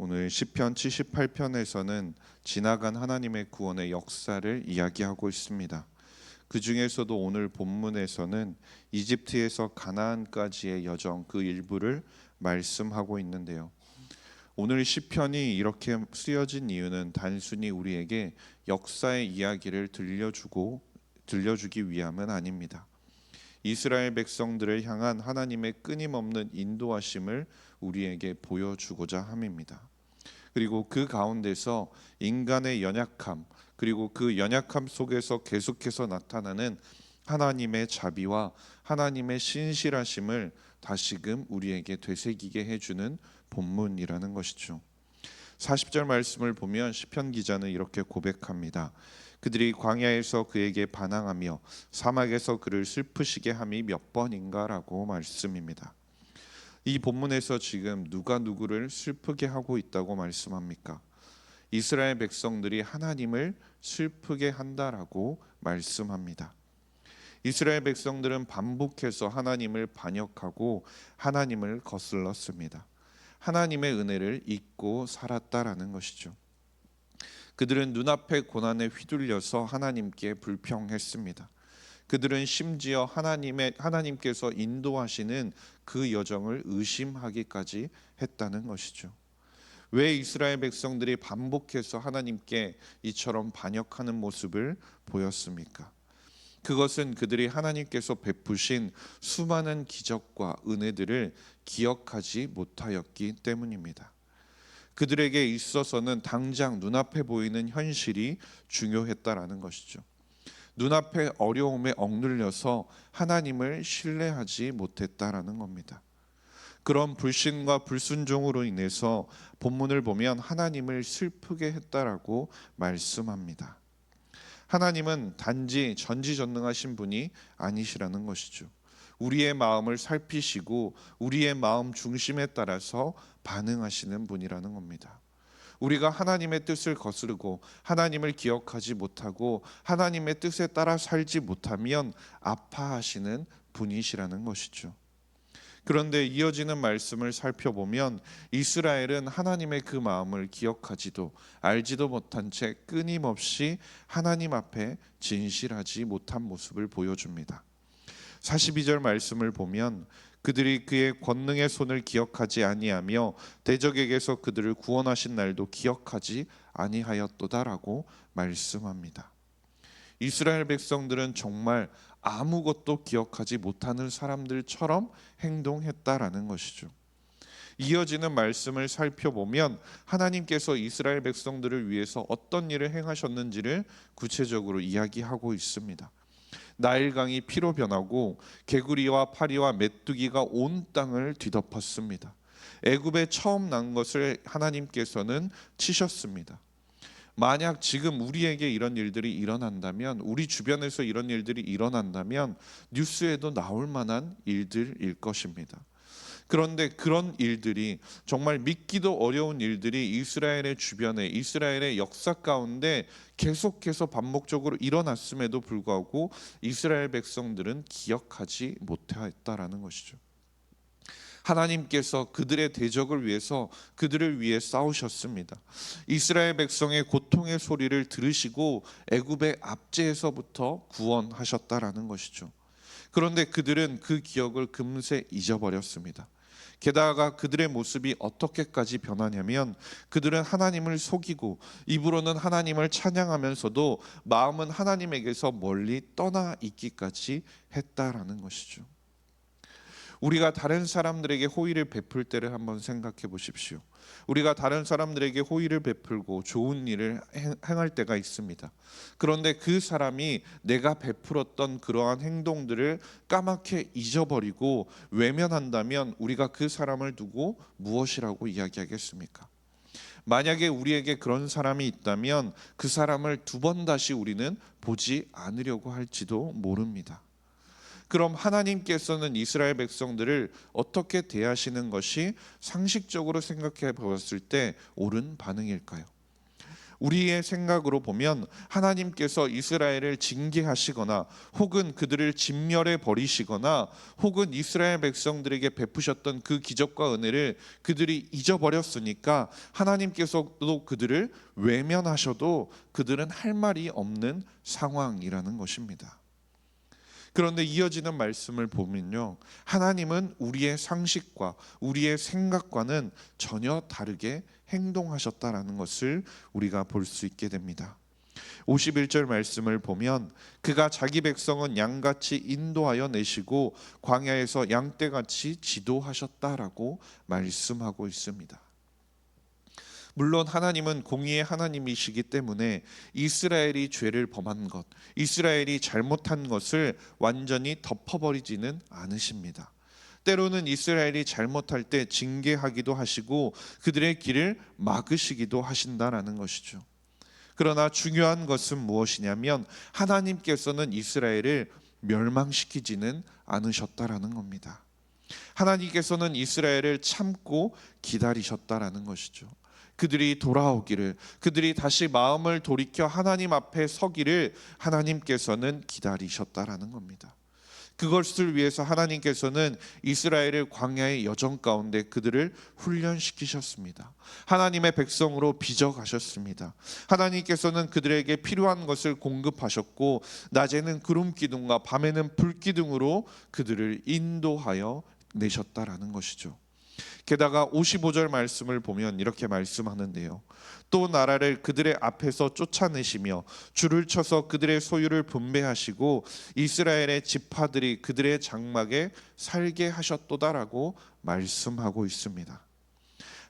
오늘 시편 78편에서는 지나간 하나님의 구원의 역사를 이야기하고 있습니다. 그 중에서도 오늘 본문에서는 이집트에서 가나안까지의 여정 그 일부를 말씀하고 있는데요. 오늘 시편이 이렇게 쓰여진 이유는 단순히 우리에게 역사의 이야기를 들려주기 위함은 아닙니다. 이스라엘 백성들을 향한 하나님의 끊임없는 인도하심을 우리에게 보여주고자 함입니다. 그리고 그 가운데서 인간의 연약함, 그리고 그 연약함 속에서 계속해서 나타나는 하나님의 자비와 하나님의 신실하심을 다시금 우리에게 되새기게 해주는 본문이라는 것이죠. 40절 말씀을 보면 시편 기자는 이렇게 고백합니다. 그들이 광야에서 그에게 반항하며 사막에서 그를 슬프시게 함이 몇 번인가라고 말씀입니다. 이 본문에서 지금 누가 누구를 슬프게 하고 있다고 말씀합니까? 이스라엘 백성들이 하나님을 슬프게 한다라고 말씀합니다. 이스라엘 백성들은 반복해서 하나님을 반역하고 하나님을 거슬렀습니다. 하나님의 은혜를 잊고 살았다라는 것이죠. 그들은 눈앞의 고난에 휘둘려서 하나님께 불평했습니다. 그들은 심지어 하나님께서 인도하시는 그 여정을 의심하기까지 했다는 것이죠. 왜 이스라엘 백성들이 반복해서 하나님께 이처럼 반역하는 모습을 보였습니까? 그것은 그들이 하나님께서 베푸신 수많은 기적과 은혜들을 기억하지 못하였기 때문입니다. 그들에게 있어서는 당장 눈앞에 보이는 현실이 중요했다라는 것이죠. 눈앞의 어려움에 억눌려서 하나님을 신뢰하지 못했다라는 겁니다. 그런 불신과 불순종으로 인해서 본문을 보면 하나님을 슬프게 했다라고 말씀합니다. 하나님은 단지 전지전능하신 분이 아니시라는 것이죠. 우리의 마음을 살피시고 우리의 마음 중심에 따라서 반응하시는 분이라는 겁니다. 우리가 하나님의 뜻을 거스르고 하나님을 기억하지 못하고 하나님의 뜻에 따라 살지 못하면 아파하시는 분이시라는 것이죠. 그런데 이어지는 말씀을 살펴보면 이스라엘은 하나님의 그 마음을 기억하지도 알지도 못한 채 끊임없이 하나님 앞에 진실하지 못한 모습을 보여줍니다. 42절 말씀을 보면 그들이 그의 권능의 손을 기억하지 아니하며 대적에게서 그들을 구원하신 날도 기억하지 아니하였도다라고 말씀합니다. 이스라엘 백성들은 정말 아무것도 기억하지 못하는 사람들처럼 행동했다라는 것이죠. 이어지는 말씀을 살펴보면 하나님께서 이스라엘 백성들을 위해서 어떤 일을 행하셨는지를 구체적으로 이야기하고 있습니다. 나일강이 피로 변하고 개구리와 파리와 메뚜기가 온 땅을 뒤덮었습니다. 애굽에 처음 난 것을 하나님께서는 치셨습니다. 만약 지금 우리에게 이런 일들이 일어난다면, 우리 주변에서 이런 일들이 일어난다면 뉴스에도 나올 만한 일들일 것입니다. 그런데 그런 일들이, 정말 믿기도 어려운 일들이 이스라엘의 주변에, 이스라엘의 역사 가운데 계속해서 반복적으로 일어났음에도 불구하고 이스라엘 백성들은 기억하지 못했다라는 것이죠. 하나님께서 그들의 대적을 위해서 그들을 위해 싸우셨습니다. 이스라엘 백성의 고통의 소리를 들으시고 애굽의 압제에서부터 구원하셨다라는 것이죠. 그런데 그들은 그 기억을 금세 잊어버렸습니다. 게다가 그들의 모습이 어떻게까지 변하냐면 그들은 하나님을 속이고 입으로는 하나님을 찬양하면서도 마음은 하나님에게서 멀리 떠나 있기까지 했다라는 것이죠. 우리가 다른 사람들에게 호의를 베풀 때를 한번 생각해 보십시오. 우리가 다른 사람들에게 호의를 베풀고 좋은 일을 행할 때가 있습니다. 그런데 그 사람이 내가 베풀었던 그러한 행동들을 까맣게 잊어버리고 외면한다면 우리가 그 사람을 두고 무엇이라고 이야기하겠습니까? 만약에 우리에게 그런 사람이 있다면 그 사람을 두 번 다시 우리는 보지 않으려고 할지도 모릅니다. 그럼 하나님께서는 이스라엘 백성들을 어떻게 대하시는 것이 상식적으로 생각해 보았을 때 옳은 반응일까요? 우리의 생각으로 보면 하나님께서 이스라엘을 징계하시거나 혹은 그들을 진멸해 버리시거나 혹은 이스라엘 백성들에게 베푸셨던 그 기적과 은혜를 그들이 잊어버렸으니까 하나님께서도 그들을 외면하셔도 그들은 할 말이 없는 상황이라는 것입니다. 그런데 이어지는 말씀을 보면요, 하나님은 우리의 상식과 우리의 생각과는 전혀 다르게 행동하셨다라는 것을 우리가 볼 수 있게 됩니다. 51절 말씀을 보면 그가 자기 백성은 양같이 인도하여 내시고 광야에서 양떼같이 지도하셨다라고 말씀하고 있습니다. 물론 하나님은 공의의 하나님이시기 때문에 이스라엘이 죄를 범한 것, 이스라엘이 잘못한 것을 완전히 덮어버리지는 않으십니다. 때로는 이스라엘이 잘못할 때 징계하기도 하시고 그들의 길을 막으시기도 하신다라는 것이죠. 그러나 중요한 것은 무엇이냐면 하나님께서는 이스라엘을 멸망시키지는 않으셨다라는 겁니다. 하나님께서는 이스라엘을 참고 기다리셨다라는 것이죠. 그들이 돌아오기를, 그들이 다시 마음을 돌이켜 하나님 앞에 서기를 하나님께서는 기다리셨다라는 겁니다. 그것을 위해서 하나님께서는 이스라엘을 광야의 여정 가운데 그들을 훈련시키셨습니다. 하나님의 백성으로 빚어가셨습니다. 하나님께서는 그들에게 필요한 것을 공급하셨고 낮에는 구름 기둥과 밤에는 불 기둥으로 그들을 인도하여 내셨다라는 것이죠. 게다가 55절 말씀을 보면 이렇게 말씀하는데요, 또 나라를 그들의 앞에서 쫓아내시며 줄을 쳐서 그들의 소유를 분배하시고 이스라엘의 지파들이 그들의 장막에 살게 하셨도다라고 말씀하고 있습니다.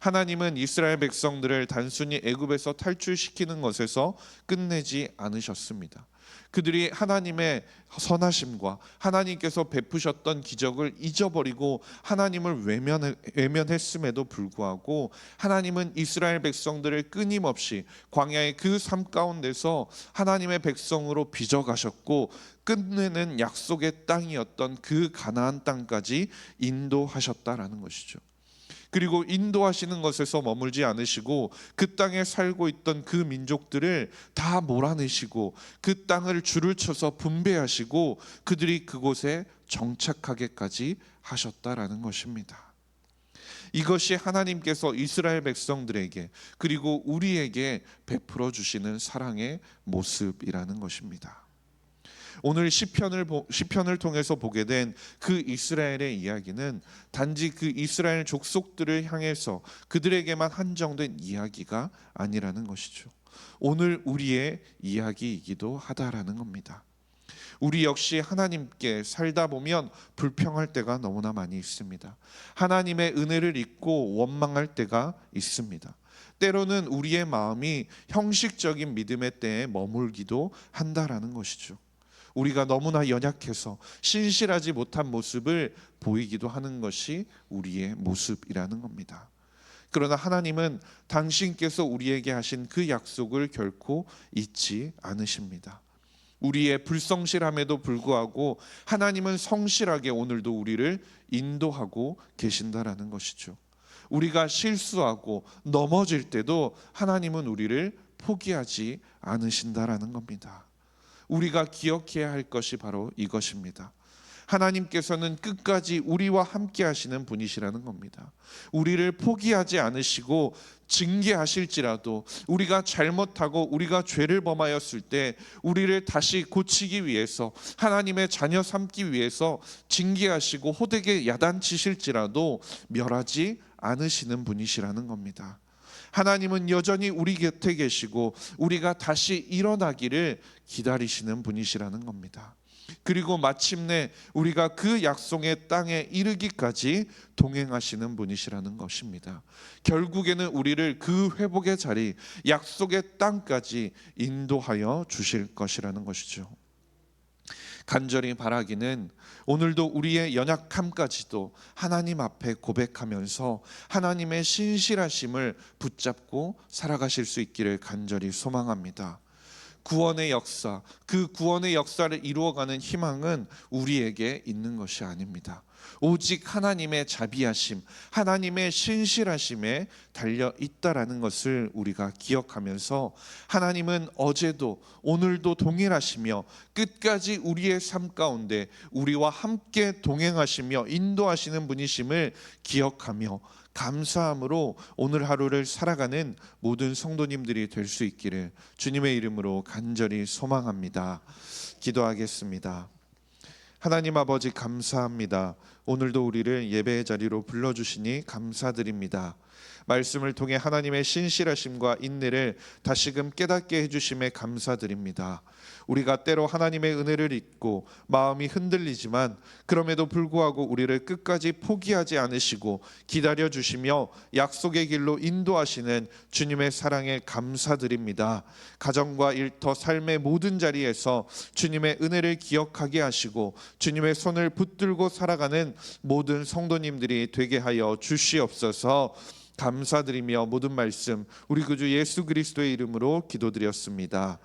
하나님은 이스라엘 백성들을 단순히 애굽에서 탈출시키는 것에서 끝내지 않으셨습니다. 그들이 하나님의 선하심과 하나님께서 베푸셨던 기적을 잊어버리고 하나님을 외면했음에도 불구하고 하나님은 이스라엘 백성들을 끊임없이 광야의 그 삶 가운데서 하나님의 백성으로 빚어가셨고 끝내는 약속의 땅이었던 그 가나안 땅까지 인도하셨다라는 것이죠. 그리고 인도하시는 것에서 머물지 않으시고 그 땅에 살고 있던 그 민족들을 다 몰아내시고 그 땅을 줄을 쳐서 분배하시고 그들이 그곳에 정착하게까지 하셨다라는 것입니다. 이것이 하나님께서 이스라엘 백성들에게 그리고 우리에게 베풀어 주시는 사랑의 모습이라는 것입니다. 오늘 시편을 통해서 보게 된 그 이스라엘의 이야기는 단지 그 이스라엘 족속들을 향해서 그들에게만 한정된 이야기가 아니라는 것이죠. 오늘 우리의 이야기이기도 하다라는 겁니다. 우리 역시 하나님께 살다 보면 불평할 때가 너무나 많이 있습니다. 하나님의 은혜를 잊고 원망할 때가 있습니다. 때로는 우리의 마음이 형식적인 믿음의 때에 머물기도 한다라는 것이죠. 우리가 너무나 연약해서 신실하지 못한 모습을 보이기도 하는 것이 우리의 모습이라는 겁니다. 그러나 하나님은 당신께서 우리에게 하신 그 약속을 결코 잊지 않으십니다. 우리의 불성실함에도 불구하고 하나님은 성실하게 오늘도 우리를 인도하고 계신다라는 것이죠. 우리가 실수하고 넘어질 때도 하나님은 우리를 포기하지 않으신다라는 겁니다. 우리가 기억해야 할 것이 바로 이것입니다. 하나님께서는 끝까지 우리와 함께 하시는 분이시라는 겁니다. 우리를 포기하지 않으시고 징계하실지라도 우리가 잘못하고 우리가 죄를 범하였을 때 우리를 다시 고치기 위해서 하나님의 자녀 삼기 위해서 징계하시고 호되게 야단치실지라도 멸하지 않으시는 분이시라는 겁니다. 하나님은 여전히 우리 곁에 계시고 우리가 다시 일어나기를 기다리시는 분이시라는 겁니다. 그리고 마침내 우리가 그 약속의 땅에 이르기까지 동행하시는 분이시라는 것입니다. 결국에는 우리를 그 회복의 자리, 약속의 땅까지 인도하여 주실 것이라는 것이죠. 간절히 바라기는 오늘도 우리의 연약함까지도 하나님 앞에 고백하면서 하나님의 신실하심을 붙잡고 살아가실 수 있기를 간절히 소망합니다. 구원의 역사, 그 구원의 역사를 이루어가는 희망은 우리에게 있는 것이 아닙니다. 오직 하나님의 자비하심, 하나님의 신실하심에 달려 있다라는 것을 우리가 기억하면서 하나님은 어제도 오늘도 동일하시며 끝까지 우리의 삶 가운데 우리와 함께 동행하시며 인도하시는 분이심을 기억하며 감사함으로 오늘 하루를 살아가는 모든 성도님들이 될 수 있기를 주님의 이름으로 간절히 소망합니다. 기도하겠습니다. 하나님 아버지 감사합니다. 오늘도 우리를 예배의 자리로 불러주시니 감사드립니다. 말씀을 통해 하나님의 신실하심과 인내를 다시금 깨닫게 해주심에 감사드립니다. 우리가 때로 하나님의 은혜를 잊고 마음이 흔들리지만 그럼에도 불구하고 우리를 끝까지 포기하지 않으시고 기다려주시며 약속의 길로 인도하시는 주님의 사랑에 감사드립니다. 가정과 일터 삶의 모든 자리에서 주님의 은혜를 기억하게 하시고 주님의 손을 붙들고 살아가는 모든 성도님들이 되게 하여 주시옵소서. 감사드리며 모든 말씀 우리 구주 예수 그리스도의 이름으로 기도드렸습니다.